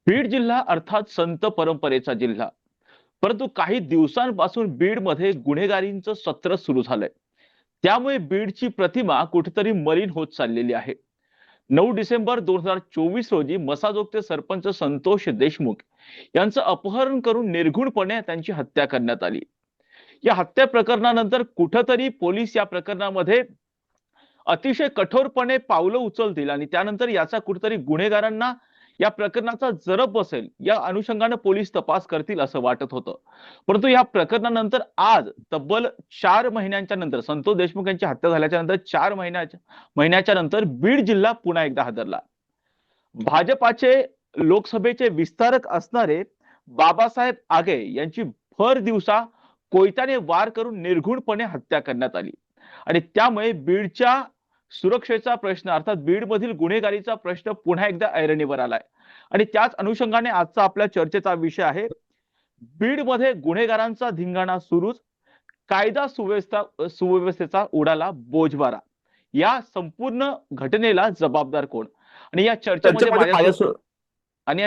बीड जिल्हा अर्थात संत परंपरेचा जिल्हा. परंतु काही दिवसांपासून बीडमध्ये गुन्हेगारींचं सत्र सुरू झालंय. त्यामुळे बीडची प्रतिमा कुठेतरी मलिन होत चाललेली आहे. 9 डिसेंबर 2024 रोजी मसाजोगचे सरपंच संतोष देशमुख यांचं अपहरण करून निर्घुणपणे त्यांची हत्या करण्यात आली. या हत्या प्रकरणानंतर कुठेतरी पोलीस या प्रकरणामध्ये अतिशय कठोरपणे पावलं उचलतील आणि त्यानंतर याचा कुठेतरी गुन्हेगारांना या प्रकरणाचा जरब बसेल या अनुषंगाने पोलीस तपास करतील असं वाटत होतं. परंतु या प्रकरणानंतर आज तब्बल 4 महिन्यांच्या नंतर संतोष देशमुख यांची हत्या झाल्याच्या नंतर 4 महिन्याच्या नंतर बीड जिल्हा पुन्हा एकदा हादरला. भाजपाचे लोकसभेचे विस्तारक असणारे बाबासाहेब आगे यांची भर दिवसा कोयत्याने वार करून निर्घुणपणे हत्या करण्यात आली आणि त्यामुळे बीडच्या सुरक्षेचा प्रश्न अर्थात बीड मधील गुन्हेगारीचा प्रश्न पुन्हा एकदा ऐरणीवर आलाय. आणि त्याच अनुषंगाने आजचा आपल्या चर्चेचा विषय आहे बीड मध्ये गुन्हेगारांचा धिंगाणा सुरूच, कायदा सुव्यवस्थेचा उडाला बोजबारा. या संपूर्ण घटनेला जबाबदार कोण? आणि या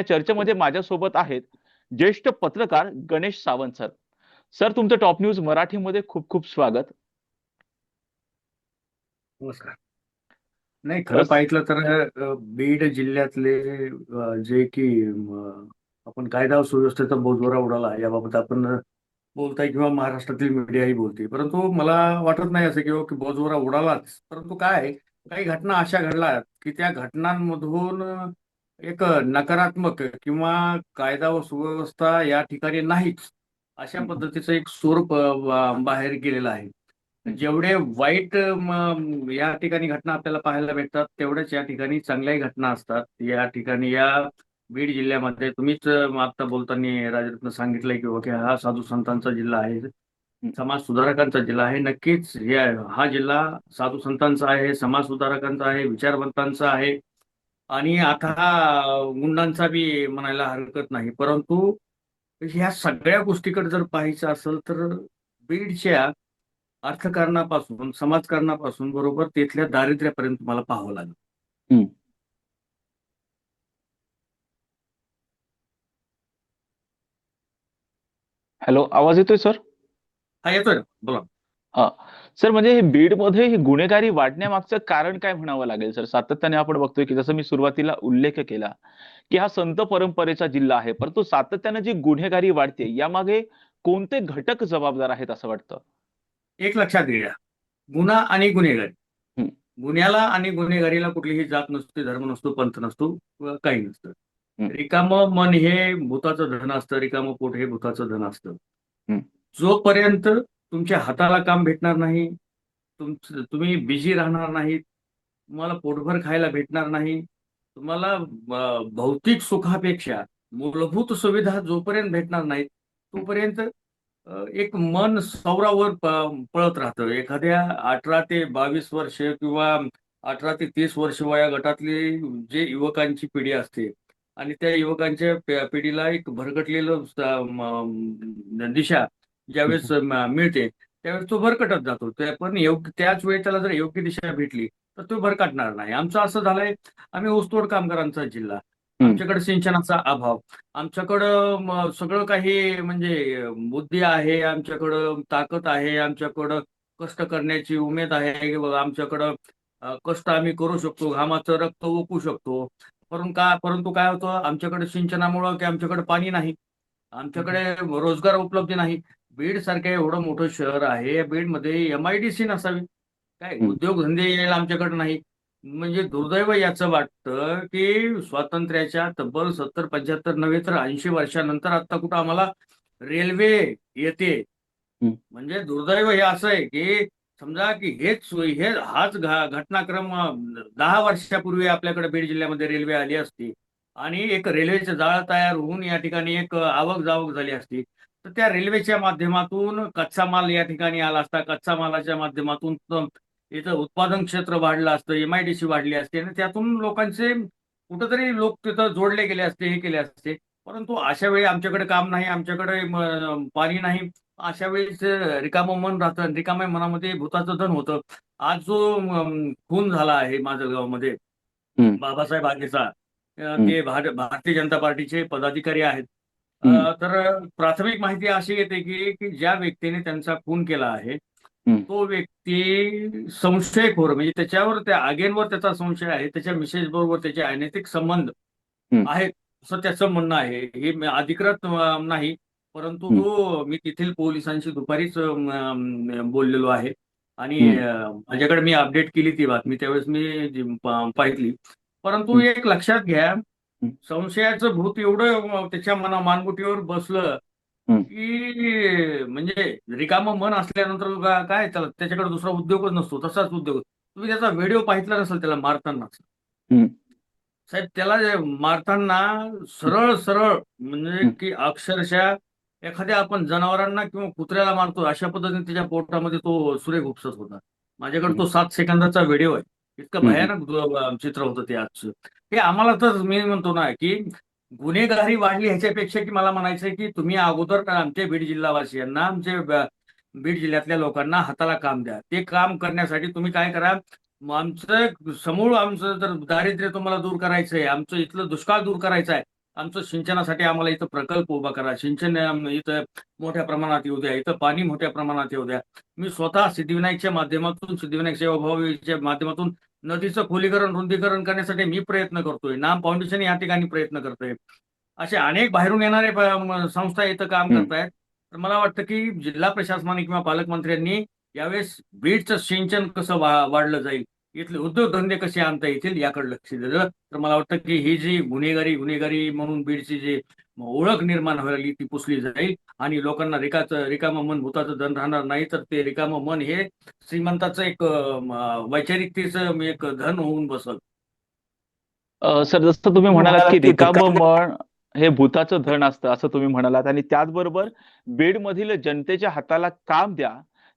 चर्चेमध्ये माझ्यासोबत आहेत ज्येष्ठ पत्रकार गणेश सावंत सर. सर, तुमचं टॉप न्यूज मराठीमध्ये खूप खूप स्वागत. नमस्कार. नाही, खरं पाहिलं तर बीड जिल्ह्यातले जे की आपण कायदा सुव्यवस्थेचा बोजवारा उडाला याबाबत आपण बोलताय किंवा महाराष्ट्रातील मीडियाही बोलते, परंतु मला वाटत नाही असं की बोजवारा उडालाच. परंतु काय काही घटना अशा घडल्या की त्या घटनांमधून एक नकारात्मक किंवा कायदा व सुव्यवस्था या ठिकाणी नाहीच अशा पद्धतीचं एक स्वरूप बाहेर गेलेलं आहे. जेवढे वाईट या ठिकाणी घटना आपल्याला पाहायला भेटतात तेवढ्याच या ठिकाणी चांगल्याही घटना असतात. या ठिकाणी या बीड जिल्ह्यामध्ये तुम्हीच आता बोलताना राजरत्न सांगितलंय की हा साधू संतांचा जिल्हा आहे, समाज सुधारकांचा जिल्हा आहे. नक्कीच हा जिल्हा साधू संतांचा आहे, समाज सुधारकांचा आहे, विचारवंतांचा आहे आणि आता गुंडांचा बी म्हणायला हरकत नाही. परंतु ह्या सगळ्या गोष्टीकडे जर पाहायचं असेल तर बीडच्या अर्थकारणापासून समाजकारणापासून बरोबर तिथल्या दारिद्र्यापर्यंत मला पाहावं लागेल. हॅलो, आवाज येतोय सर? हा, येतोय ना, बोला. हा सर, म्हणजे हे बीड मध्ये ही गुन्हेगारी वाढण्यामागचं कारण काय म्हणावं लागेल सर? सातत्याने आपण बघतोय की जसं मी सुरुवातीला उल्लेख केला की हा संत परंपरेचा जिल्हा आहे, परंतु सातत्याने जी गुन्हेगारी वाढते यामागे कोणते घटक जबाबदार आहेत असं वाटतं? एक लक्षात घ्या, गुन्हा आणि गुन्हेगारी, हम्म. गुन्ह्याला आणि गुन्हेगारीला कुठलीही जात नसते, धर्म नसतो, पंथ नसतो, काही नसतं. हम्म. रिकामं मन हे भूताचं धन असतं, रिकामं पोट हे भूताचं धन असतं. हम्म. जोपर्यंत तुमच्या हाताला काम भेटणार नाही, तुम्ही बिझी राहणार नाही, तुम्हाला पोटभर खायला भेटणार नाही, तुम्हाला भौतिक सुखापेक्षा मूलभूत सुविधा जोपर्यंत भेटणार नाहीत तोपर्यंत एक मन सौरावर पळत राहतं. एखाद्या 18 ते 22 वर्ष किंवा 18 ते 30 वर्ष वया गटातली जे युवकांची पिढी असते आणि त्या युवकांच्या पिढीला एक भरकटलेलं दिशा ज्यावेळेस मिळते त्यावेळेस तो भरकटत जातो. पण त्याच वेळी त्याला जर योग्य दिशा भेटली तर तो भरकटणार नाही. आमचं असं झालंय, आम्ही ऊसतोड कामगारांचा जिल्हा, आमच्याकडे सिंचनाचा अभाव, आमच्याकडं सगळं काही म्हणजे बुद्धी आहे, आमच्याकडं ताकद आहे, आमच्याकडं कष्ट करण्याची उमेद आहे, आमच्याकडं कष्ट आम्ही करू शकतो, घामाचं रक्त ओकू शकतो. परंतु काय होतं, आमच्याकडे सिंचनामुळं की आमच्याकडे पाणी नाही, आमच्याकडे रोजगार उपलब्ध नाही. बीड सारखं एवढं मोठं शहर आहे, या बीडमध्ये MIDC नसावी काय, उद्योगधंदे यायला आमच्याकडे नाही. म्हणजे दुर्दैव याचं वाटतं की स्वातंत्र्याच्या तब्बल 70-75 नव्हे तर 80 वर्षानंतर आता कुठं आम्हाला रेल्वे येते. म्हणजे दुर्दैव हे असं आहे की समजा की हाच घटनाक्रम 10 वर्षापूर्वी आपल्याकडे बीड जिल्ह्यामध्ये रेल्वे आली असती आणि एक रेल्वेचं जाळं तयार होऊन या ठिकाणी एक आवक जावक झाली असती, तर त्या रेल्वेच्या माध्यमातून कच्चा माल या ठिकाणी आला असता. कच्चा मालाच्या माध्यमातून इथं उत्पादन क्षेत्र वाढलं असतं, MIDC वाढली असते आणि त्यातून लोकांचे कुठंतरी लोक तिथं जोडले गेले असते, हे केले असते. परंतु अशा वेळी आमच्याकडे काम नाही, आमच्याकडे पाणी नाही. अशा वेळेस रिकामं मन राहतं, रिकाम्या मनामध्ये भूताचं धन होतं. आज जो खून झाला आहे माजलगावमध्ये बाबासाहेब आगेचा, हं, ते भारतीय जनता पार्टीचे पदाधिकारी आहेत. हं, तर प्राथमिक माहिती अशी येते की ज्या व्यक्तीने त्यांचा खून केला आहे, हं, तो व्यक्ती संशयखोर, म्हणजे त्याच्यावर, त्या आगेंवर त्याचा संशय आहे, त्याच्या मिसेस बरोबर त्याचे अनैतिक संबंध हं, आहेत, असं त्याचं म्हणणं आहे. हे अधिकृत नाही, परंतु हं, मी तेथील पोलिसांशी दुपारीच बोललेलो आहे आणि हं, माझ्याकडे मी अपडेट केली ती बातमी, त्यावेळेस मी पाहिली. परंतु हं, एक लक्षात घ्या, हं, संशयाचं भूत एवढं त्याच्या मानगुटीवर बसलं, हं, की म्हणजे रिकामं मन असल्यानंतर काय त्याला, त्याच्याकडे दुसरा उद्योगच नसतो, तसाच उद्योग. तुम्ही त्याचा व्हिडिओ पाहितला नसेल त्याला मारताना. हं, साहेब, त्याला जे मारताना सरळ सरळ, म्हणजे हं, की अक्षरशः एखाद्या आपण जनावरांना किंवा कुत्र्याला मारतो अशा पद्धतीने त्याच्या पोटामध्ये तो सुरेख उपसत होता. माझ्याकडे हं, तो 7 सेकंदाचा व्हिडिओ आहे. इतकं हं, हं. भयानक चित्र होतं ते आजचं. हे आम्हाला, तर मी म्हणतो ना, की गुन्हेगारी वाढली ह्याच्यापेक्षा, की मला म्हणायचंय की तुम्ही अगोदर आमच्या बीड जिल्हावासियांना, बीड जिल्ह्यातल्या लोकांना हाताला काम द्या. ते काम करण्यासाठी तुम्ही काय करा, मग आमचं समूळ, आमचं जर दारिद्र्य तुम्हाला दूर करायचं आहे, आमचं इथलं दुष्काळ दूर करायचा आहे, आमचं सिंचनासाठी आम्हाला इथं प्रकल्प उभा करा. सिंचन इथं मोठ्या प्रमाणात येऊ द्या, इथं पाणी मोठ्या प्रमाणात येऊ द्या. मी स्वतः सिद्धिविनायकच्या माध्यमातून, सिद्धिविनायक सेवाभावीच्या माध्यमातून नदीचं खोलीकरण, रुंदीकरण करण्यासाठी मी प्रयत्न करतोय. नाम फाउंडेशन या ठिकाणी प्रयत्न करतोय. असे अनेक बाहेरून येणारे संस्था इथं काम हं. करतायत. तर मला वाटतं की जिल्हा प्रशासनाने किंवा पालकमंत्र्यांनी यावेळेस बीडचं सिंचन कसं वाढलं जाईल, इथले उद्योगधंदे कसे आणता येतील याकडे लक्ष दिलं, तर मला वाटतं की ही जी गुन्हेगारी गुन्हेगारी म्हणून बीडची जी ओळख निर्माण व्हायला ती पुसली जाईल आणि लोकांना रिकामं मन, भूताचं धन राहणार नाही, तर ते रिकामं मन हे श्रीमंताचं एक वैचारिकतेचं एक धन होऊन बसल. सर, जसं तुम्ही तुम्ही म्हणालात म्हणालात की की रिकामं मन हे भूताचं धन असतं असं तुम्ही म्हणालात, आणि त्याचबरोबर बीडमधील जनतेच्या हाताला काम द्या,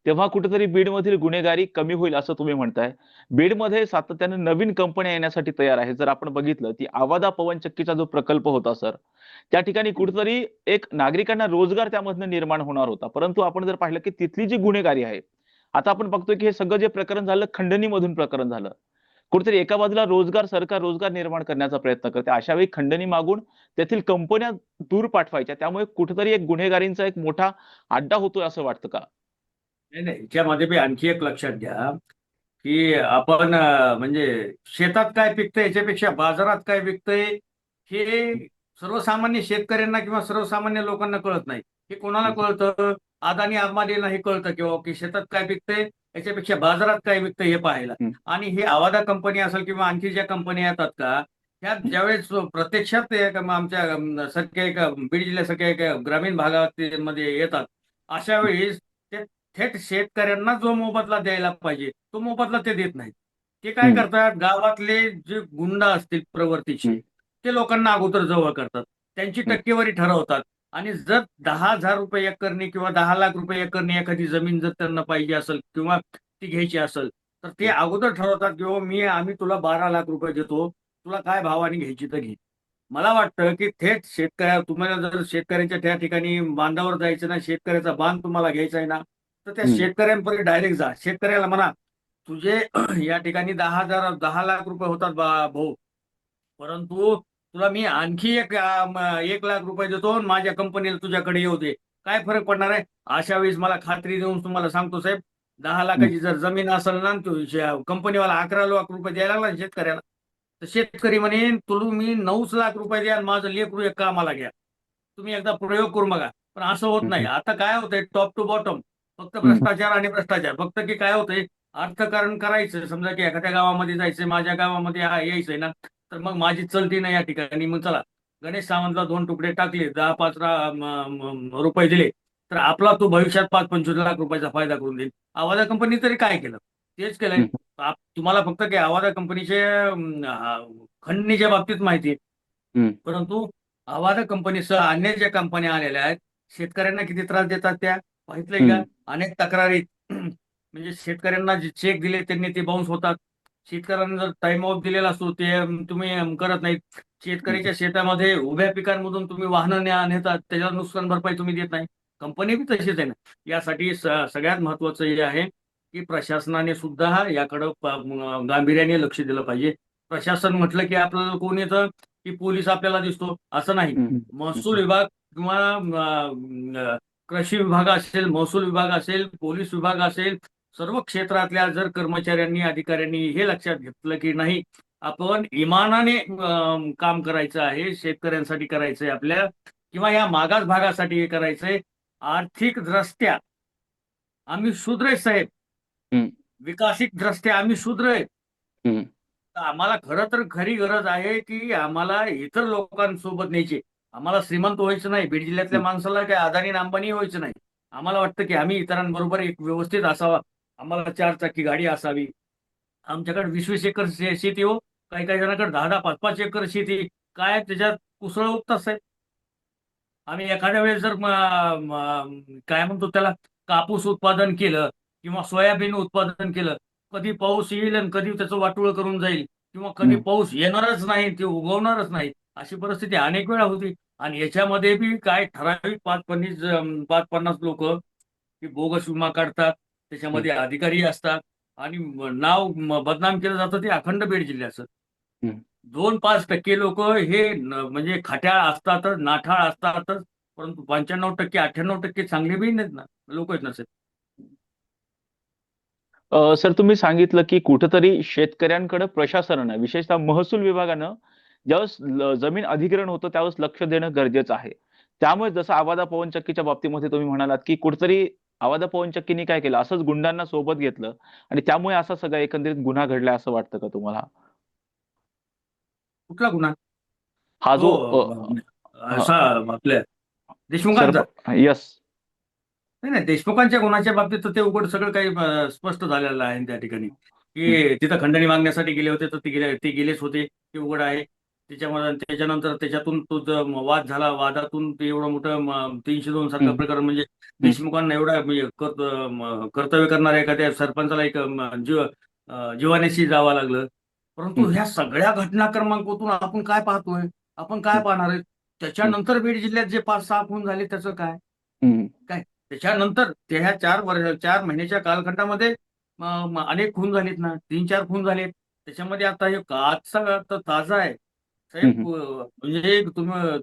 तेव्हा कुठेतरी बीडमधील गुन्हेगारी कमी होईल असं तुम्ही म्हणताय. बीडमध्ये सातत्याने नवीन कंपन्या येण्यासाठी तयार आहे. जर आपण बघितलं ती आवादा पवनचक्कीचा जो प्रकल्प होता सर, त्या ठिकाणी कुठेतरी एक नागरिकांना रोजगार त्यामधनं निर्माण होणार होता. परंतु आपण जर पाहिलं की तिथली जी गुन्हेगारी आहे, आता आपण बघतोय की हे सगळं जे प्रकरण झालं खंडणीमधून प्रकरण झालं. कुठेतरी एका बाजूला सरकार रोजगार निर्माण करण्याचा प्रयत्न करते. अशा वेळी खंडणी मागून तेथील कंपन्या दूर पाठवायच्या. त्यामुळे कुठेतरी एक गुन्हेगारींचा एक मोठा अड्डा होतोय असं वाटतं का? नाही, नाही. याच्यामध्ये बी आणखी एक लक्षात घ्या, की आपण म्हणजे शेतात काय पिकतंय याच्यापेक्षा बाजारात काय विकतंय हे सर्वसामान्य शेतकऱ्यांना किंवा सर्वसामान्य लोकांना कळत नाही. हे कोणाला हं, कळतं? अदानी अंबानीला हे कळतं, किंवा की शेतात काय पिकतंय याच्यापेक्षा बाजारात काय विकतंय हे पाहायला. हं, आणि हे आवादा कंपनी असेल किंवा आणखी ज्या कंपन्या येतात का, ह्या हं, ज्यावेळेस प्रत्यक्षात आमच्या सारख्या एका बीड जिल्ह्यासारख्या एका ग्रामीण भागामध्ये येतात, अशा वेळेस ते थेट शेतकऱ्यांना जो मोबदला द्यायला पाहिजे, तो मोबदला ते देत नाहीत. ते काय हं, करतात, गावातले जे गुंड असतील प्रवृत्तीचे, हं, ते लोकांना अगोदर जवळ करतात. त्यांची हं, टक्केवारी ठरवतात आणि जर 10,000 रुपये एकरनी किंवा 10 लाख रुपये एकरनी एखादी जमीन जर त्यांना पाहिजे असेल किंवा ती घ्यायची असेल, तर ते हं, अगोदर ठरवतात, की आम्ही तुला 12 लाख रुपये देतो. तुला काय भावाने घ्यायची तर घे. मला वाटतं, की थेट तुम्हाला जर शेतकऱ्यांच्या त्या ठिकाणी बांधावर जायचं ना, शेतकऱ्याचा बांध तुम्हाला घ्यायचा आहे ना, तर त्या हं, शेतकऱ्यांपर्यंत डायरेक्ट जा. शेतकऱ्याला म्हणा, तुझे या ठिकाणी 10 लाख रुपये होतात भाऊ. परंतु तुला मी आणखी 1 लाख रुपये देतो आणि माझ्या कंपनीला तुझ्याकडे येऊ दे. काय फरक पडणार आहे? अशा वेळेस मला खात्री देऊन तुम्हाला सांगतो साहेब, 10 हं, लाखाची जर जमीन असेल ना, कंपनीवाला 11 लाख रुपये द्यायला लागला ना शेतकऱ्याला, तर शेतकरी म्हणेन, तुम्ही 9 लाख रुपये द्या आणि माझं लेकरू एक कामाला घ्या. तुम्ही एकदा प्रयोग करून बघा. पण असं होत हं, नाही. हं, आता काय होतंय, टॉप टू बॉटम फक्त हं, भ्रष्टाचार आणि भ्रष्टाचार. फक्त की काय होतंय, अर्थकारण करायचं. समजा की एखाद्या गावामध्ये जायचंय, माझ्या गावामध्ये यायचंय ना, तर मग माझी चलती नाही या ठिकाणी. मग चला, गणेश सावंतला 2 तुकडे टाकले, 10-5 रुपये दिले, तर आपला तो भविष्यात 5-25 लाख रुपयाचा फायदा करून देईल. आवाजा कंपनी तरी काय केलं? तेच केलंय. हं, तुम्हाला फक्त की आवाजा कंपनीचे खंडणीच्या बाबतीत माहिती आहे. हं, परंतु आवाजा कंपनीसह अन्य ज्या कंपन्या आलेल्या आहेत, शेतकऱ्यांना किती त्रास देतात त्या पाहितलंय का? हं, अनेक तक्रारी म्हणजे शेतकऱ्यांना जे चेक दिले त्यांनी ते बाउन्स होतात. शेतकऱ्यांना जर टाइम ऑफ दिलेला असतो ते तुम्ही करत नाहीत. हं, शेतकऱ्याच्या शेतामध्ये उभ्या पिकांमधून तुम्ही वाहनं नेतात, त्याच्यावर नुकसान भरपाई तुम्ही देत नाही. कंपनी बी तशीच आहे ना. यासाठी सगळ्यात महत्त्वाचं हे आहे, की प्रशासनाने सुद्धा याकडं गांभीर्याने लक्ष दिलं पाहिजे. प्रशासन म्हटलं की आपल्याला कोण येतं? की पोलीस आपल्याला दिसतो असं नाही. हम्म. महसूल विभाग किंवा कृषी विभाग असेल, महसूल विभाग असेल, पोलीस विभाग असेल, सर्व क्षेत्रातल्या जर कर्मचाऱ्यांनी, अधिकाऱ्यांनी हे लक्षात घेतलं की नाही, आपण इमानाने काम करायचं आहे, शेतकऱ्यांसाठी करायचंय आपल्या, किंवा या मागास भागासाठी हे करायचंय, आर्थिक दृष्ट्या आम्ही शूद्र आहे साहेब, हम्म. विकसित दृष्ट्या आम्ही शूद्र आहे. हम्म. तर आम्हाला खरं तर खरी गरज आहे की आम्हाला इतर लोकांसोबत न्यायची. आम्हाला श्रीमंत व्हायचं नाही, बीड जिल्ह्यातल्या माणसाला काही अदानी आणि अंबानी व्हायचं नाही. आम्हाला वाटतं की आम्ही इतरांबरोबर एक व्यवस्थित असावा, आम्हाला 4 चाकी गाडी असावी, आमच्याकडे 20-20 एकर शेती हो, काही काही जणांकडे 10-10, 5-5 एकर शेती, काय त्याच्यात कुसळ उगतात साहेब. आम्ही एखाद्या वेळेस जर काय म्हणतो त्याला, कापूस उत्पादन केलं किंवा सोयाबीन उत्पादन केलं, कधी पाऊस येईल आणि कधी त्याचं वाटोळं करून जाईल, किंवा कधी हम्म. पाऊस येणारच नाही, ते उगवणारच नाही, अशी परिस्थिती अनेक वेळा होती. आणि याच्यामध्ये बी काय ठराविक 5-50 लोक की बोगस विमा काढतात, हम्म. त्याच्यामध्ये अधिकारी असतात, आणि नाव बदनाम केलं जातं ते अखंड बीड जिल्ह्याचं. हम्म. 2-5% लोक हे म्हणजे खट्याळ असतातच, नाठाळ असतातच, परंतु 95%, 98% चांगले बी नाहीत ना, लोक आहेत ना सर. सर, तुम्ही सांगितलं की कुठेतरी शेतकऱ्यांकडे प्रशासनानं, विशेषतः महसूल विभागानं, ज्यावेळेस जमीन अधिग्रहण होतं त्यावेळेस लक्ष देणं गरजेचं आहे. त्यामुळे जसं आवादा पवनचक्कीच्या बाबतीमध्ये तुम्ही म्हणालात की कुठेतरी आवादा पवनचक्कीने काय केलं, असंच गुंडांना सोबत घेतलं आणि त्यामुळे असा सगळा एकंदरीत गुन्हा घडला असं वाटतं का तुम्हाला? कुठला गुन्हा? हा तो जो असा आपल्या सर, देशमुखांचा. यस. नाही नाही, देशमुखांच्या गुन्ह्याच्या बाबतीत तर ते उघड सगळं काही स्पष्ट झालेलं आहे त्या ठिकाणी, की तिथं खंडणी मागण्यासाठी गेले होते, तर ते गेलेच होते, ते उघड आहे. त्याच्यामध्ये त्याच्यानंतर त्याच्यातून तो जो वाद झाला, वादातून ते एवढं मोठं 302 सारखं प्रकरण, म्हणजे देशमुखांना एवढा म्हणजे कर्तव्य करणाऱ्या एखाद्या सरपंचाला एक जीवानेशी जावं लागलं. परंतु ह्या सगळ्या घटनाक्रमांकातून आपण काय पाहतोय, आपण काय पाहणार आहे? त्याच्यानंतर बीड जिल्ह्यात जे 5-6 खून झाले त्याचं काय? काय त्याच्यानंतर त्या ह्या 4 महिन्याच्या कालखंडामध्ये अनेक खून झालेत ना, 3-4 खून झालेत. त्याच्यामध्ये आता हे आजचा तर ताजा आहे साहेब. म्हणजे तुम्ही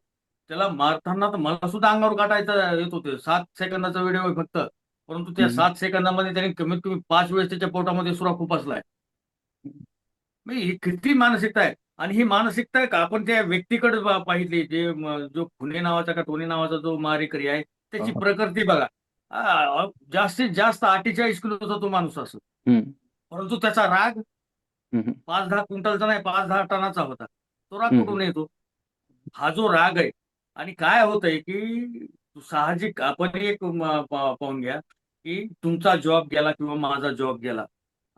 त्याला मारताना तर मला सुद्धा अंगावर काटायचं येत होते. 7 सेकंदाचा व्हिडिओ आहे फक्त, परंतु त्या 7 सेकंदामध्ये त्यांनी कमीत कमी 5 वेळेस त्याच्या पोटामध्ये सुरा खुपसलाय. म्हणजे ही किती मानसिकता आहे. आणि ही मानसिकता आहे का आपण त्या व्यक्तीकडे पाहिली, जे जो खुने नावाचा का टोनी नावाचा जो मारेकरी आहे, त्याची प्रकृती बघा. जास्तीत जास्त 48 किलोचा तो माणूस असतो, परंतु त्याचा राग 5-10 क्विंटलचा नाही, 5-10 टनाचा होता. तो राग कुठून येतो? हा जो राग आहे. आणि काय होतंय की साहजिक आपण एक पाहून घ्या, की तुमचा जॉब गेला किंवा माझा जॉब गेला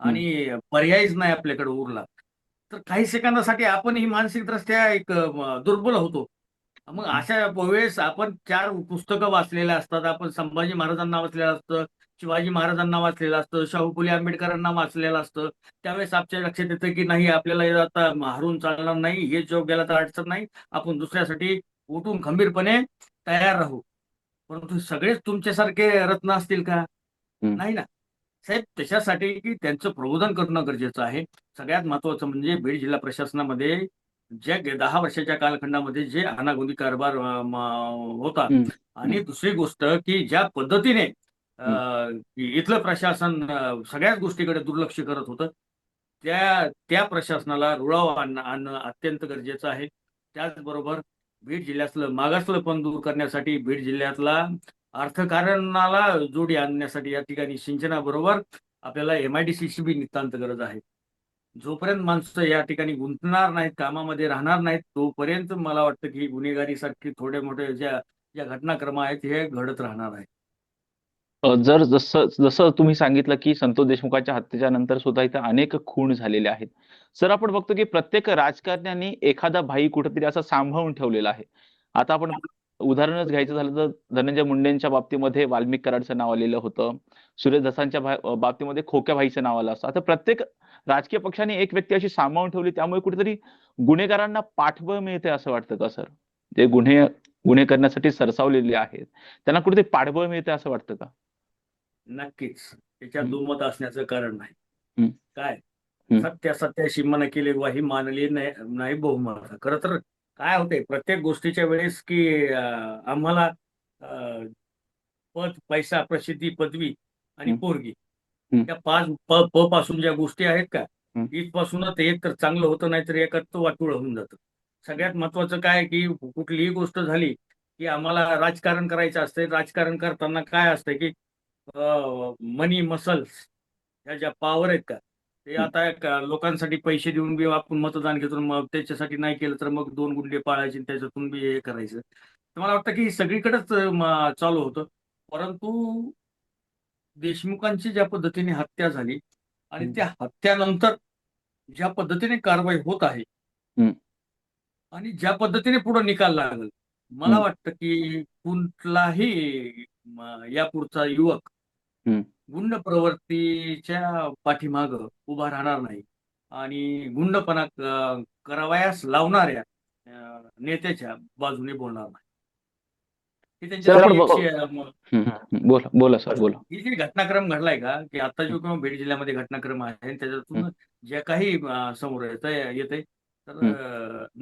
आणि पर्यायच नाही आपल्याकडे उरला, तर काही सेकंदासाठी आपण ही मानसिकदृष्ट्या एक दुर्बल होतो. मग अशा वेळेस आपण 4 पुस्तकं वाचलेल्या असतात. आपण संभाजी महाराजांना वाचलेलं असतं, शिवाजी महाराजांना वाचलेलं असतं, शाहू फुले आंबेडकरांना वाचलेलं असतं. त्यावेळेस आपल्या लक्षात येतं की नाही, आपल्याला हे आता हरून चालणार नाही, हे जॉब गेला तर अडचण नाही, आपण दुसऱ्यासाठी उठून खंबीरपणे तयार राहू. परंतु सगळेच तुमच्यासारखे रत्न असतील का? नाही ना. साहेब, त्याच्यासाठी की त्यांचं प्रबोधन करणं गरजेचं आहे. सगळ्यात महत्वाचं म्हणजे बीड जिल्हा प्रशासनामध्ये ज्या 10 वर्षाच्या कालखंडामध्ये जे अनागोंदी कारभार होता, आणि दुसरी गोष्ट की ज्या पद्धतीने इथलं प्रशासन सगळ्याच गोष्टीकडे दुर्लक्ष करत होतं, त्या त्या प्रशासनाला रुळावर आणणं अत्यंत गरजेचं आहे. त्याचबरोबर बीड जिल्ह्यातलं मागासलेपण दूर करण्यासाठी, बीड जिल्ह्यातला अर्थकारणाला जोडी आणण्यासाठी या ठिकाणी सिंचनाबरोबर आपल्याला MIDCची बी नितांत गरज आहे. जोपर्यंत माणसं या ठिकाणी गुंतणार नाहीत, कामामध्ये राहणार नाहीत, तोपर्यंत मला वाटतं की गुन्हेगारीसारखी थोडे मोठे ज्या ज्या घटनाक्रम आहेत हे घडत राहणार आहेत. जर जसं जसं तुम्ही सांगितलं की संतोष देशमुखाच्या हत्येच्या नंतर सुद्धा इथे अनेक खून झालेले आहेत. सर, आपण बघतो की प्रत्येक राजकारण्याने एखादा भाई कुठेतरी असा सांभाळून ठेवलेला आहे. आता आपण उदाहरणच घ्यायचं झालं तर धनंजय मुंडेंच्या बाबतीमध्ये वाल्मिक कराडचं नाव आलेलं होतं. सुरेश धसांच्या बाबतीमध्ये खोक्या भाईचं नाव आलं असतं. आता प्रत्येक राजकीय पक्षाने एक व्यक्ती अशी सांभाळून ठेवली, त्यामुळे कुठेतरी गुन्हेगारांना पाठबळ मिळते असं वाटतं का सर? जे गुन्हे गुन्हे करण्यासाठी सरसावलेले आहेत त्यांना कुठेतरी पाठबळ मिळते असं वाटतं का? नक्कीच. त्याच्यात हं. दुमत असण्याचं कारण नाही. हं. काय? हं. सत्याशी मन केले वाही मानली नाही नाही बहुमत. खरं तर काय होतंय प्रत्येक गोष्टीच्या वेळेस की आम्हाला अ, पद, पैसा, प्रसिद्धी, पदवी आणि हं, पोरगी हं, या 5 प पासून ज्या गोष्टी आहेत का, हं, इथपासूनच एक तर चांगलं होतं, नाहीतर एकात वाटोळं होऊन जातं. सगळ्यात महत्त्वाचं काय आहे, की कुठलीही गोष्ट झाली, की आम्हाला राजकारण करायचं असतंय. राजकारण करताना काय असतं, की मनी, मसल्स ह्या ज्या पॉवर आहेत का, ते हं. आता लोकांसाठी पैसे देऊन बी आपण मतदान घेतो. मग त्याच्यासाठी नाही केलं तर मग 2 गुंडे पाळायचे आणि त्याच्यातून बी हे करायचं. तर मला वाटतं, की सगळीकडेच चालू होतं. परंतु देशमुखांची ज्या पद्धतीने हत्या झाली आणि हं, त्या हत्यानंतर ज्या पद्धतीने कारवाई होत आहे हं, आणि ज्या पद्धतीने पुढे निकाल लागेल, मला हं, वाटतं की कुठलाही यापुढचा युवक हं. गुंड प्रवृत्तीच्या पाठीमागं उभा राहणार नाही आणि गुंडपणा करावयास लावणाऱ्या नेत्याच्या बाजूने बोलणार नाही. ही सर आपण त्यांच्यासाठी एक हं, हं, हं. बोला, बोला सर बोला. ही जी घटनाक्रम घडलाय का, की आता हं, जो किंवा बीड जिल्ह्यामध्ये घटनाक्रम आहे हं, त्याच्यातून जे काही समोर येतंय तर हं,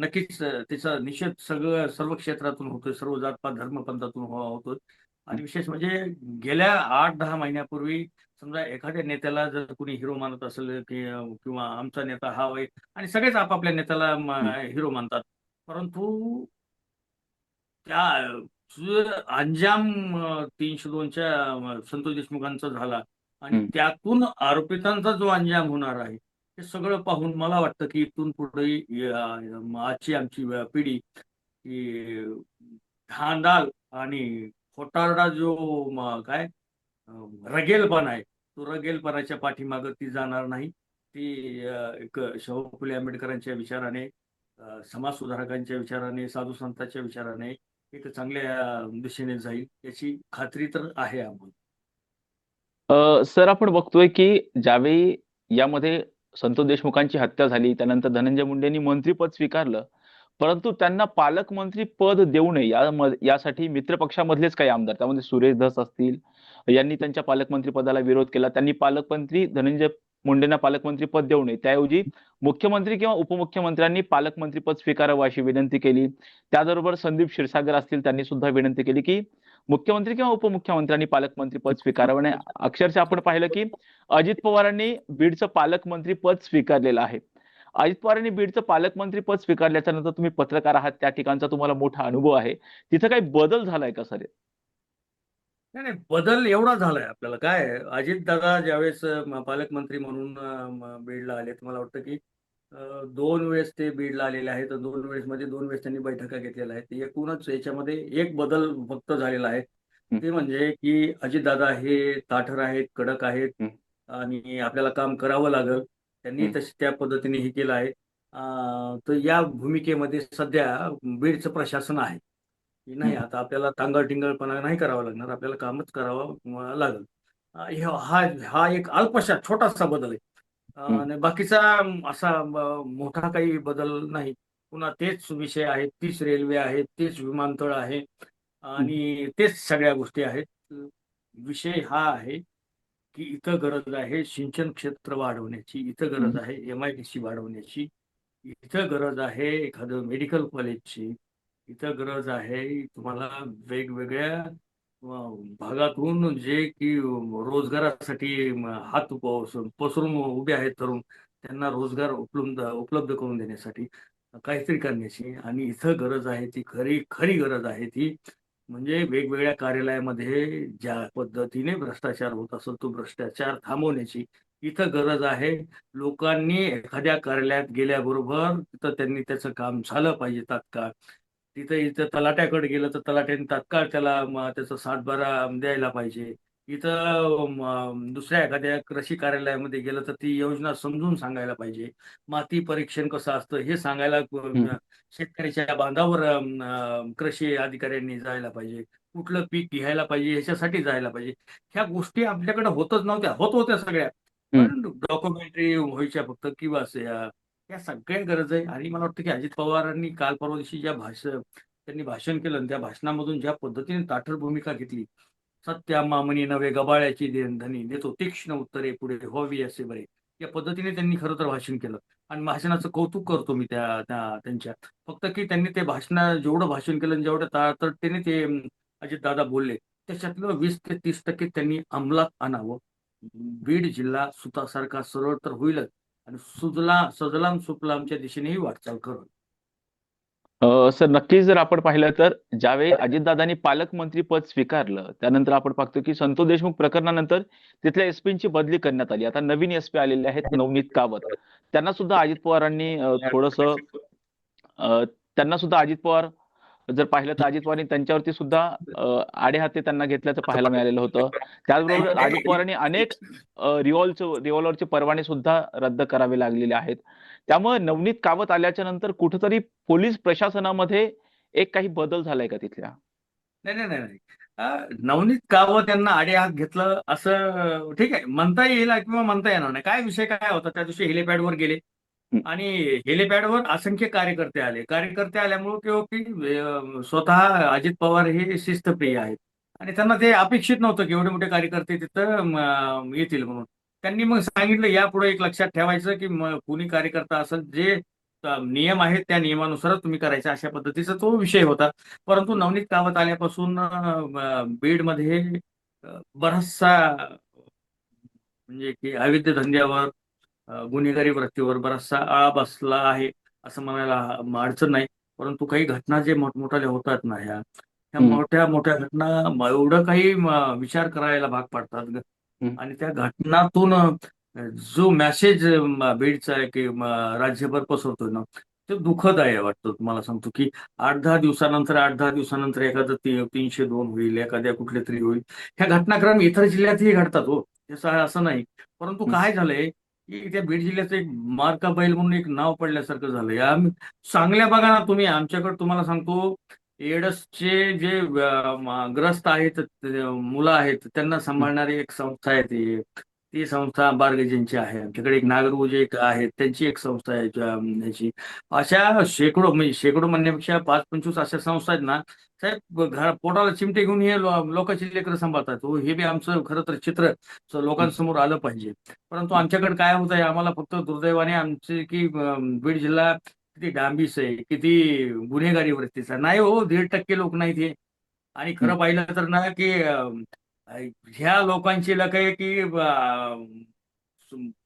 नक्कीच त्याचा निषेध सर्व क्षेत्रातून होतोय, सर्व जात-पात, धर्मपंथातून होतोय हं, आणि विशेष म्हणजे गेल्या 8-10 महिन्यापूर्वी समजा एखाद्या नेत्याला जर कुणी हिरो मानत असेल, की किंवा आमचा नेता हा होय आणि सगळेच आपापल्या नेत्याला हं, हिरो मानतात. परंतु त्या जो अंजाम 302च्या संतोष देशमुखांचा झाला आणि हं, त्यातून आरोपितांचा जो अंजाम होणार आहे, हे सगळं पाहून मला वाटतं, की इथून पुढे आजची आमची पिढी ही धांदाल आणि खोटारडा जो काय अ, रगेलपणा आहे, तो रगेलपणाच्या पाठीमागे ती जाणार नाही. ती एक शाहू फुले आंबेडकरांच्या विचाराने, समाजसुधारकांच्या विचाराने, साधू संतांच्या विचाराने एक चांगल्या दिशेने जाईल याची खात्री तर आहे आम्हाला. सर आपण बघतोय की ज्यावेळी यामध्ये संतोष देशमुखांची हत्या झाली, त्यानंतर धनंजय मुंडेंनी मंत्रिपद स्वीकारलं. परंतु त्यांना पालकमंत्री पद देऊ नये यासाठी मित्रपक्षामधलेच काही आमदार, त्यामध्ये सुरेश धस असतील, यांनी त्यांच्या पालकमंत्री पदाला विरोध केला. त्यांनी पालकमंत्री धनंजय मुंडेंना पालकमंत्री पद देऊ नये. त्याऐवजी मुख्यमंत्री किंवा उपमुख्यमंत्र्यांनी पालकमंत्री पद स्वीकारावं अशी विनंती केली. त्याचबरोबर संदीप क्षीरसागर असतील, त्यांनी सुद्धा विनंती केली की मुख्यमंत्री किंवा उपमुख्यमंत्र्यांनी पालकमंत्री पद स्वीकारावं. आणि अक्षरशः आपण पाहिलं की अजित पवारांनी बीडचं पालकमंत्री पद स्वीकारलेलं आहे. अजित पवारांनी बीडचं पालकमंत्री पद स्वीकारल्याच्या नंतर तुम्ही पत्रकार आहात, त्या ठिकाणचा तुम्हाला मोठा अनुभव आहे. तिथं काही बदल झालाय का सर? नाही, नाही. बदल एवढा झालाय आपल्याला काय आहे, अजितदादा ज्यावेळेस पालकमंत्री म्हणून बीडला आले, तर मला वाटतं की 2 वेळेस ते बीडला आलेले आहेत. तर 2 वेळेसमध्ये 2 वेळेस त्यांनी बैठका घेतलेल्या आहेत. एकूणच याच्यामध्ये एक बदल फक्त झालेला आहे. हं, ते म्हणजे की अजितदादा हे ताठर आहेत, कडक आहेत हं, आणि आपल्याला काम करावं लागेल. त्यांनी हं, तशी त्या पद्धतीने हे केलं आहे. तर या भूमिकेमध्ये सध्या बीडचं प्रशासन आहे. की नाही हं, आता आपल्याला टांगळ-टिंगळपणा नाही करावा लागणार. आपल्याला कामच करावं लागेल. हा हा एक अल्पशा छोटासा बदल आहे. हं, आणि बाकीचा असा मोठा काही बदल नाही. पुन्हा तेच विषय आहेत, तीच रेल्वे आहे, तेच विमानतळ आहे हं, आणि तेच सगळ्या गोष्टी आहेत. विषय हा आहे, की इथं गरज आहे सिंचन क्षेत्र वाढवण्याची, इथं हं, गरज आहे एम-आय-डी-सी वाढवण्याची, इथं गरज आहे एखादं मेडिकल कॉलेजची, इथं गरज आहे तुम्हाला वेगवेगळ्या भागातून जे की रोजगारासाठी हात पसरून उभे आहेत तरुण, त्यांना रोजगार उपलब्ध उपलब्ध करून देण्यासाठी काहीतरी करण्याची आणि इथं गरज आहे ती खरी खरी गरज आहे ती म्हणजे वेगवेगळ्या कार्यालयामध्ये ज्या पद्धतीने भ्रष्टाचार होत असेल, तो भ्रष्टाचार थांबवण्याची इथं गरज आहे. लोकांनी एखाद्या कार्यालयात गेल्याबरोबर तिथं त्यांनी त्याचं काम झालं पाहिजे तात्काळ. तिथं इथं तलाठ्याकडे गेलं तर तलाठ्याने तात्काळ त्याला त्याचा सातबारा द्यायला पाहिजे. इथं दुसऱ्या एखाद्या कृषी कार्यालयामध्ये गेलं तर ती योजना समजून सांगायला पाहिजे. माती परीक्षण कसं असतं हे सांगायला हं, शेतकऱ्याच्या बांधावर कृषी अधिकाऱ्यांनी जायला पाहिजे. कुठलं पीक घ्यायला पाहिजे ह्याच्यासाठी जायला पाहिजे. ह्या गोष्टी आपल्याकडे होतच नव्हत्या. होत होत्या सगळ्या. हं, पण डॉक्युमेंटरी व्हायच्या फक्त किंवा या सगळ्या गरज आहे आणि मला वाटतं की अजित पवारांनी काल परवा दिवशी त्यांनी भाषण केलं आणि त्या भाषणामधून ज्या पद्धतीने ताठर भूमिका घेतली. सत्या मामनी नव्हे गबाळ्याची देणधनी देतो तीक्ष्ण उत्तरे पुढे व्हावी असे बरे. या पद्धतीने त्यांनी खरं तर भाषण केलं आणि भाषणाचं कौतुक करतो मी त्यांच्या. फक्त की त्यांनी ते भाषण जेवढं भाषण केलं आणि जेवढ्या ताकदीने ते अजितदादा बोलले, त्याच्यातलं 20 ते 30% त्यांनी अंमलात आणावं. बीड जिल्हा सुतासारखा सरळ तर होईलच आणि सजलाम सुफलामच्या दिशेनेही वाटचाल करेल. सर नक्कीच जर आपण पाहिलं तर ज्यावेळी अजितदादांनी पालकमंत्री पद स्वीकारलं त्यानंतर आपण पाहतो की संतोष देशमुख प्रकरणानंतर तिथल्या एसपींची बदली करण्यात आली. आता नवीन एसपी आलेले आहेत नवनीत कावत. त्यांना सुद्धा अजित पवारांनी थोडंसं त्यांना सुद्धा अजित पवार जर पाहिलं तर अजित पवारांनी त्यांच्यावरती सुद्धा आडेहाते त्यांना घेतल्याचं पाहायला मिळालेलं होतं. त्याचबरोबर अजित पवारांनी अनेक रिव्हॉल्वरचे परवाने सुद्धा रद्द करावे लागलेले आहेत. त्यामुळे नवनीत कावत आल्याच्या नंतर कुठेतरी पोलीस प्रशासनामध्ये एक काही बदल झालाय का तिथल्या? नाही, नाही, नाही, नाही. नवनीत कावत यांना आडेहात घेतलं असं ठीक आहे, म्हणता येईल किंवा म्हणता येणार नाही. काय विषय काय होता, त्या दिवशी हेलिपॅडवर गेले हं, आणि हेलिपॅडवर असंख्य कार्यकर्ते आले. कार्यकर्ते आल्यामुळे की स्वतः अजित पवार हे शिस्तप्रिय आहेत आणि त्यांना ते अपेक्षित नव्हतं की एवढे मोठे कार्यकर्ते तिथं येतील म्हणून. त्यांनी मग सांगितलं यापुढे एक लक्षात ठेवायचं की कुणी कार्यकर्ता असेल जे नियम आहेत त्या नियमानुसारच तुम्ही करायचं, अशा पद्धतीचा तो विषय होता. परंतु नवनीत कावत आल्यापासून बीडमध्ये बराचसा म्हणजे की अवैध धंद्यावर गुन्हेगारी वृत्तीवर बराचसा आळा बसला आहे असं म्हणायला अडचण नाही. परंतु काही घटना जे मोठमोठ्या होतात ना ह्या हं, मोठ्या मोठ्या घटना एवढं काही विचार करायला भाग पाडतात हं, आणि त्या घटनातून जो मेसेज बीडचा आहे की राज्यभर पसरतोय ना, ते दुःखद आहे वाटतं. तुम्हाला सांगतो की 8-10 दिवसानंतर एखादं 302 होईल, एखाद्या कुठल्या तरी होईल. ह्या घटनाक्रम इतर जिल्ह्यातही घडतात हो, असं नाही. परंतु हं, काय झालंय की त्या बीड जिल्ह्याचं एक मार्का बैल म्हणून एक नाव पडल्यासारखं झालंय. चांगल्या बघा ना तुम्ही, आमच्याकडे तुम्हाला सांगतो एड्सचे जे ग्रस्त आहेत, मुलं आहेत, त्यांना हं, सांभाळणारी एक संस्था आहे ती संस्था बारगजींची आहे. आमच्याकडे एक नागरगोजे एक आहेत, त्यांची एक संस्था आहे याची. अशा शेकडो म्हणजे शेकडो म्हणण्यापेक्षा 5-25 अशा संस्था आहेत ना, साहेब पोटाला चिमटे घेऊन हे लोकांची लेकरं सांभाळतात. हो, हे बी आमचं खरं तर चित्र हं, लोकांसमोर आलं पाहिजे. परंतु आमच्याकडे काय होत आहे, आम्हाला फक्त दुर्दैवाने आमचे की बीड जिल्हा किती डांबीस आहे, किती गुन्हेगारी वृत्तीचा नाही हो, 1.5% लोक नाहीत हे. आणि हं, खरं पाहिलं तर ना की ह्या लोकांची लक आहे की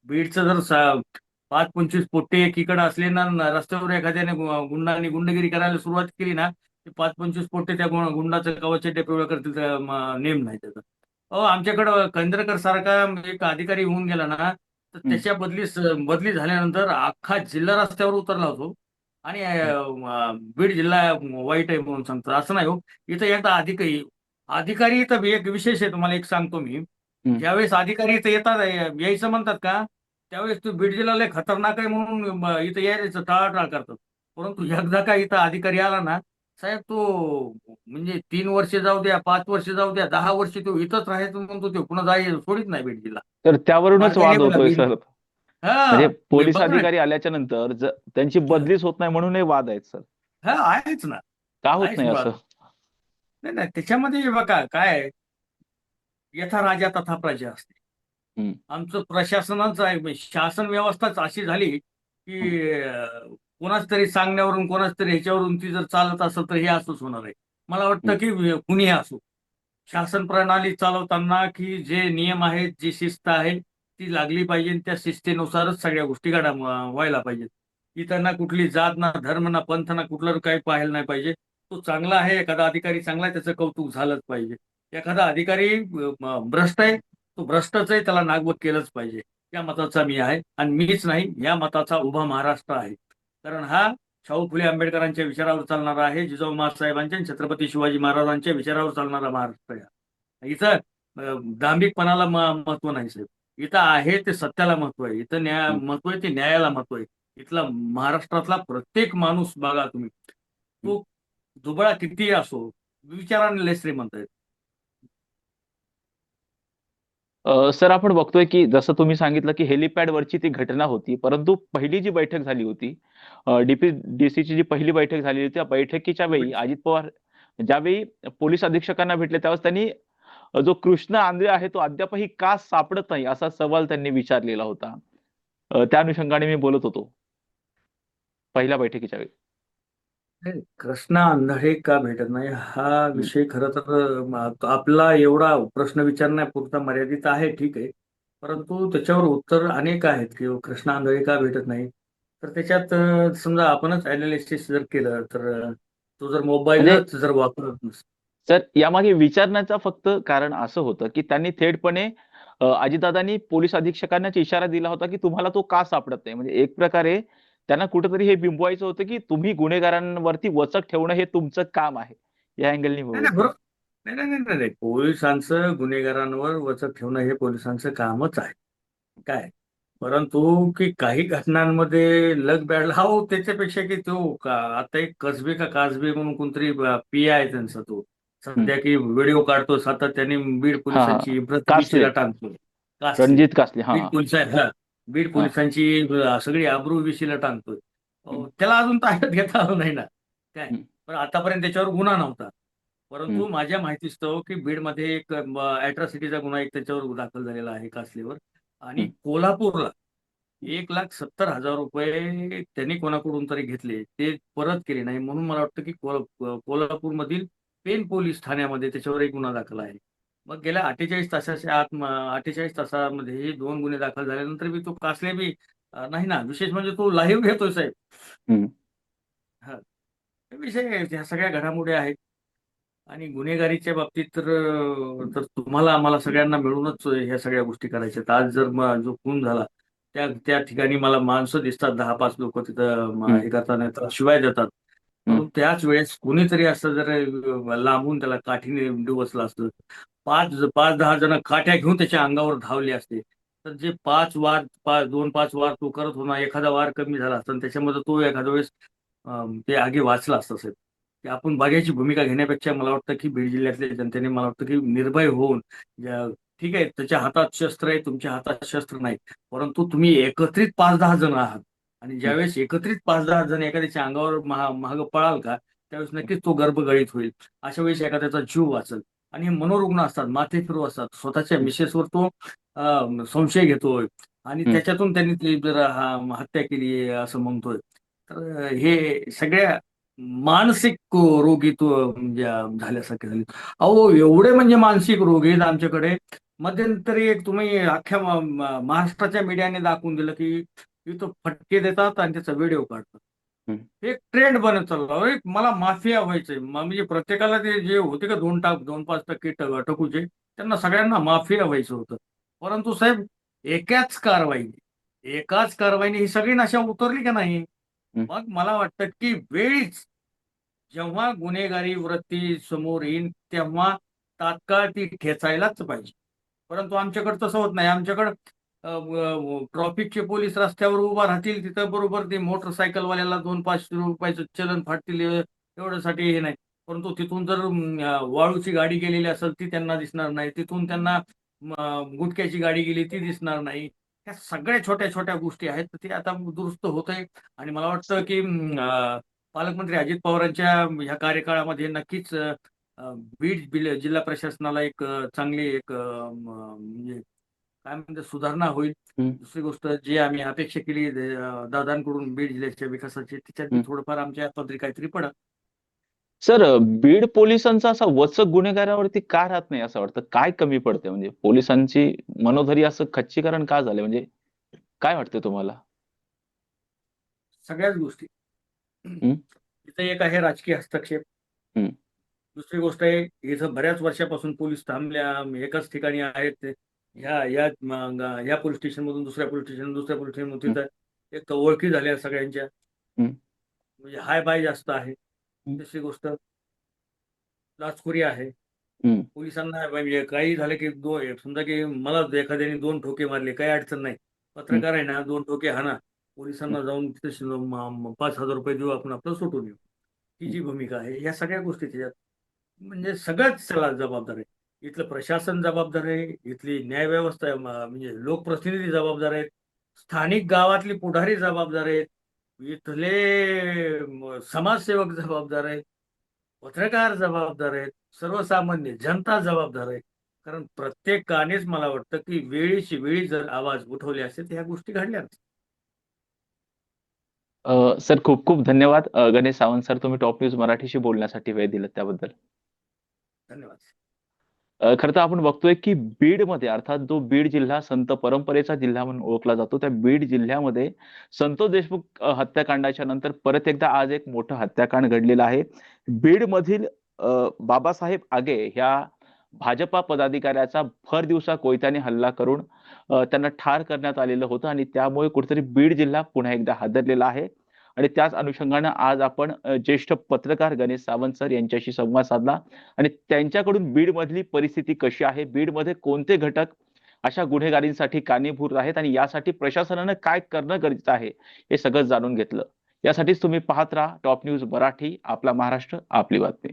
बीडचं जर 5-25 पोट्टे एकीकडे असले ना रस्त्यावर एखाद्याने गुंडांनी गुंडगिरी करायला सुरुवात केली ना, ते 5-25 पोट्टे त्या गुंडाचं कवचड्डे पिवळं करतील, नेम नाही त्याचा. अहो, आमच्याकडं केंद्रकर सारखा एक अधिकारी होऊन गेला ना, तर हं, त्याच्या बदली झाल्यानंतर अख्खा जिल्हा रस्त्यावर उतरला होतो आणि हं, बीड जिल्हा वाईट आहे म्हणून सांगतो. असं नाही हो. इथं एकदा अधिकारी इथं एक विशेष आहे, तुम्हाला एक सांगतो मी. हं. ज्यावेळेस अधिकारी इथं येतात यायचं म्हणतात का, त्यावेळेस तो बीड जिल्हा लय खतरनाक आहे म्हणून इथं यायचं टाळाटाळ करतात. परंतु एकदा का इथं अधिकारी आला ना, साहेब तो म्हणजे 3 वर्ष जाऊ द्या, 5 वर्ष जाऊ द्या, 10 वर्ष तो इथंच राहायचं म्हणतो, तो पुन्हा सोडित नाही बीड जिल्हा. तर त्यावरूनच मार्क वाद आहे बघा होतोय बीड. सर. म्हणजे हा, पोलीस बघा ना. अधिकारी आल्याच्या नंतर त्यांची बदलीच होत नाही म्हणूनही वाद आहेत सर. हा, आहेच ना. का होत आहेच नाही मुळात. असं? नाही नाही, त्याच्यामध्ये बघा काय आहे, यथा राजा तथा प्रजा असते. हं, आमचं प्रशासनाचं आहे, म्हणजे शासन व्यवस्थाच अशी झाली हं, की कोणाच तरी सांगण्यावरून कोणाच तरी ह्याच्यावरून ती जर चालत असेल तर हे असंच होणार आहे. मला हं, वाटतं की कुणीही असो, शासन प्रणाली चालवताना की जे नियम आहेत, जी शिस्त आहे ती लागली पाहिजे आणि त्या शिस्तीनुसारच सगळ्या गोष्टी व्हायला पाहिजेत. इथं ना कुठली जात, ना धर्म, ना पंथ, ना कुठलं काही पाहायला नाही पाहिजे. तो चांगला आहे, एखादा अधिकारी चांगला आहे, त्याचं कौतुक झालंच पाहिजे. एखादा अधिकारी भ्रष्ट आहे, तो भ्रष्टच आहे, त्याला नागवत केलंच पाहिजे. या मताचा मी आहे आणि मीच नाही, या मताचा उभा महाराष्ट्र आहे. कारण हा शाहू फुले आंबेडकरांच्या विचारावर चालणारा आहे, जिजाऊ माँसाहेबांच्या आणि छत्रपती शिवाजी महाराजांच्या विचारावर चालणारा महाराष्ट्र आहे. इथं दांभिकपणाला महत्व नाही साहेब. इथं आहे ते सत्याला महत्व आहे. इथं हं. महत्व आहे ते न्यायाला महत्व आहे. इथला महाराष्ट्रातला प्रत्येक माणूस बघा तुम्ही, तो दुबळा कितीही असो, विचाराने लय श्रीमंत आहे. सर आपण बघतोय की जसं तुम्ही सांगितलं की हेलिपॅड वरची ती घटना होती, परंतु पहिली जी बैठक झाली होती, डीसीची जी पहिली बैठक झाली होती, त्या बैठकीच्या वेळी अजित पवार ज्यावेळी पोलीस अधीक्षकांना भेटले त्यावेळेस त्यांनी जो कृष्ण आंधळे आहे तो अद्यापही का सापडत नाही असा सवाल त्यांनी विचारलेला होता. त्या अनुषंगाने मी बोलत होतो पहिल्या बैठकीच्या वेळी. नाही, कृष्णा आंधळे का भेटत नाही हा हं. विषय खरं तर आपला एवढा प्रश्न विचारण्यापुरता मर्यादित आहे, ठीक आहे. परंतु त्याच्यावर उत्तर अनेक आहेत की कृष्णा आंधळे का भेटत नाही. तर त्याच्यात समजा आपणच अनालिसिस जर केलं तर तो जर म्हणजे मोबाईलच जर वापरत नसेल. सर यामागे विचारण्याचं फक्त कारण असं होतं की त्यांनी थेटपणे अजितदादांनी पोलीस अधीक्षकांनाच इशारा दिला होता की तुम्हाला तो का सापडत नाही. म्हणजे एक प्रकारे त्यांना कुठेतरी हे बिंबवायचं होतं की तुम्ही गुन्हेगारांवरती वचक ठेवणं हे तुमचं काम आहे. या अँगलनी नाही बोलत नाही होते. बरोबर. नाही नाही नाही नाही नाही. पोलिसांचं गुन्हेगारांवर वचक ठेवणं हे पोलिसांचं कामच आहे. काय परंतु की काही घटनांमध्ये लग बॅड हो त्याच्यापेक्षा की तो आता एक कसबे का कासबे म्हणून कोणतरी पी आहे त्यांचा तो हं. सध्या की व्हिडिओ काढतो सातत्याने बीड हां, पोलिसांची हां. इब्रत कासले. विशीला टांगतो. कासले. रणजित कासले. हां, बीड हां. पोलिस हा बीड हां. पोलिसांची सगळी अब्रू विशीला टांगतोय. हं, त्याला अजून ताब्यात घेता आलं नाही ना. काय हं, पण आतापर्यंत त्याच्यावर गुन्हा नव्हता. हं, परंतु माझ्या माहितीस्तव की बीडमध्ये एक अॅट्रॉसिटीचा गुन्हा एक त्याच्यावर दाखल झालेला आहे कासलेवर. आणि हं, कोल्हापूरला 1,70,000 रुपये त्यांनी कोणाकडून तरी घेतले ते परत केले नाही म्हणून मला वाटतं की कोल्हापूरमधील पेन पोलीस ठाण्यामध्ये त्याच्यावर एक गुन्हा दाखल आहे. मग गेल्या 48 तासाच्या आत 48 तासामध्ये हे 2 गुन्हे दाखल झाल्यानंतर बी तो कासले बी नाही ना. विशेष म्हणजे तो लाईव्ह घेतोय साहेब. हं, हा विषय आहे. ह्या सगळ्या घडामोडी आहेत. आणि गुन्हेगारीच्या बाबतीत तर तुम्हाला आम्हाला सगळ्यांना मिळूनच ह्या सगळ्या गोष्टी करायच्या आहेत. आज जर जो खून झाला त्या त्या ठिकाणी मला माणसं दिसतात 10-5 लोक तिथं हं, हे करताना तर शिवाय देतात. हं, परंतु त्याच वेळेस कोणीतरी असं जर लांबून त्याला काठीने डिवचलं असतं 5-10 जण काठ्या घेऊन त्याच्या अंगावर धावले असते तर जे 2-5 वार तो करत होता एखादा वार कमी झाला असता आणि त्याच्यामध्ये तो एखाद्या वेळेस ते आगी वाचला असतं साहेब. की आपण बघायची भूमिका घेण्यापेक्षा मला वाटतं की बीड जिल्ह्यातल्या जनतेने मला वाटतं की निर्भय होऊन ठीक आहे त्याच्या हातात शस्त्र आहे तुमच्या हातात शस्त्र नाही. परंतु तुम्ही एकत्रित 5-10 जण आहात आणि हं, ज्यावेळेस एकत्रित 5-10 जण एखाद्याच्या अंगावर महाग पळाल का त्यावेळेस नक्कीच तो गर्भगळीत होईल. अशा वेळेस एखाद्याचा जीव वाचल. आणि हे मनोरुग्ण असतात माथेफिरू असतात स्वतःच्या हं, मिसेसवर तो संशय घेतोय आणि हं. त्याच्यातून त्यांनी ती जर हत्या केली आहे असं म्हणतोय. तर हे सगळ्या मानसिक रोगी तो म्हणजे झाल्यासारखे झाले. अहो एवढे म्हणजे मानसिक रोगी आहेत आमच्याकडे. मध्यंतरी एक तुम्ही अख्ख्या महाराष्ट्राच्या मीडियाने दाखवून दिलं की इथं फटके देतात आणि त्याचा व्हिडिओ काढतात. हं, एक ट्रेंड बनत चालला. अरे मला माफिया व्हायचंय. म्हणजे प्रत्येकाला ते जे होते का 2-5% टकूचे त्यांना सगळ्यांना माफिया व्हायचं होतं. परंतु साहेब एकाच कारवाईने ही सगळी नशा उतरली का नाही? हं. मग मला वाटतं की वेळीच जेव्हा गुन्हेगारी वृत्ती समोर येईल तेव्हा तात्काळ ती ठेचायलाच पाहिजे. परंतु आमच्याकडे तसं होत नाही. आमच्याकडं ट्रॅफिकचे पोलीस रस्त्यावर उभा राहतील तिथं बरोबर ते मोटरसायकलवाल्याला 2-5 रुपयाचं चलन फाडतील एवढ्यासाठी हे नाही. परंतु तिथून जर वाळूची गाडी गेलेली असेल ती त्यांना दिसणार नाही. तिथून त्यांना गुटख्याची गाडी गेली ती दिसणार नाही. ह्या सगळ्या छोट्या-छोट्या गोष्टी आहेत. तर ते आता दुरुस्त होतंय आणि मला वाटतं की पालकमंत्री अजित पवारांच्या ह्या कार्यकाळामध्ये नक्कीच बीड जिल्हा प्रशासनाला एक चांगली एक म्हणजे काय म्हणतात सुधारणा होईल. हं, दुसरी गोष्ट जी आम्ही अपेक्षा केली दादांकडून बीड जिल्ह्याच्या विकासाची त्याच्यात बी हं. थोडंफार आमच्या पदरी काहीतरी पडत. सर बीड पोलिसांचा असा वचक गुन्हेगारावरती का राहत नाही असं वाटतं? काय कमी पडते म्हणजे पोलिसांची मनोधरी असं खच्चीकरण का झालंय म्हणजे काय वाटतं तुम्हाला? सगळ्याच गोष्टी. हं, इथं एक आहे राजकीय हस्तक्षेप. हं, दुसरी गोष्ट आहे इथं बऱ्याच वर्षापासून पोलीस थांबल्या एकाच ठिकाणी आहेत ते. ह्या पोलीस स्टेशन मधून दुसऱ्या पोलीस स्टेशन हं, तिथं एक तर ओळखी झाल्या सगळ्यांच्या. हं, म्हणजे हाय बाय जास्त आहे. हं, तिसरी गोष्ट लाचखोरी आहे. हं, पोलिसांना म्हणजे काही झालं की समजा की मला एखाद्याने 2 ठोके मारले काही अडचण नाही. हं, पत्रकार आहे ना 2 ठोके हाणा. हं, पोलिसांना जाऊन तिथे ₹5,000 देऊ आपण आपलं सुटून येऊ. ही हं, जी भूमिका आहे या सगळ्या गोष्टी त्याच्यात म्हणजे सगळंच त्याला जबाबदार आहे. इथलं प्रशासन जबाबदार आहे. इथली न्यायव्यवस्था म्हणजे लोकप्रतिनिधी जबाबदार आहेत. स्थानिक गावातली पुढारी जबाबदार आहेत. इथले समाजसेवक जबाबदार आहेत. पत्रकार जबाबदार आहेत. सर्वसामान्य जनता जबाबदार आहे. कारण प्रत्येकानेच मला वाटतं, की वेळीची वेळी जर आवाज उठवले असते, तर ह्या गोष्टी घडल्या नसत्या. सर खूप खूप धन्यवाद गणेश सावंत सर, तुम्ही टॉप न्यूज मराठीशी बोलण्यासाठी वेळ दिला त्याबद्दल. धन्यवाद. खरं तर आपण बघतोय की बीडमध्ये, अर्थात जो बीड जिल्हा संत परंपरेचा जिल्हा म्हणून ओळखला जातो, त्या बीड जिल्ह्यामध्ये संतोष देशमुख हत्याकांडाच्या नंतर परत एकदा आज एक मोठं हत्याकांड घडलेलं आहे. बीडमधील बाबासाहेब आगे ह्या भाजपा पदाधिकाऱ्याचा भर दिवसा कोयत्याने हल्ला करून त्यांना ठार करण्यात आलेलं होतं आणि त्यामुळे कुठेतरी बीड जिल्हा पुन्हा एकदा हादरलेला आहे. आणि त्याच अनुषंगानं आज आपण ज्येष्ठ पत्रकार गणेश सावंत सर यांच्याशी संवाद साधला आणि त्यांच्याकडून बीडमधली परिस्थिती कशी आहे, बीडमध्ये कोणते घटक अशा गुन्हेगारींसाठी कारणीभूत आहेत आणि यासाठी प्रशासनानं काय करणं गरजेचं आहे, हे सगळं जाणून घेतलं. यासाठीच तुम्ही पाहत राहा टॉप न्यूज मराठी, आपला महाराष्ट्र आपली बातमी.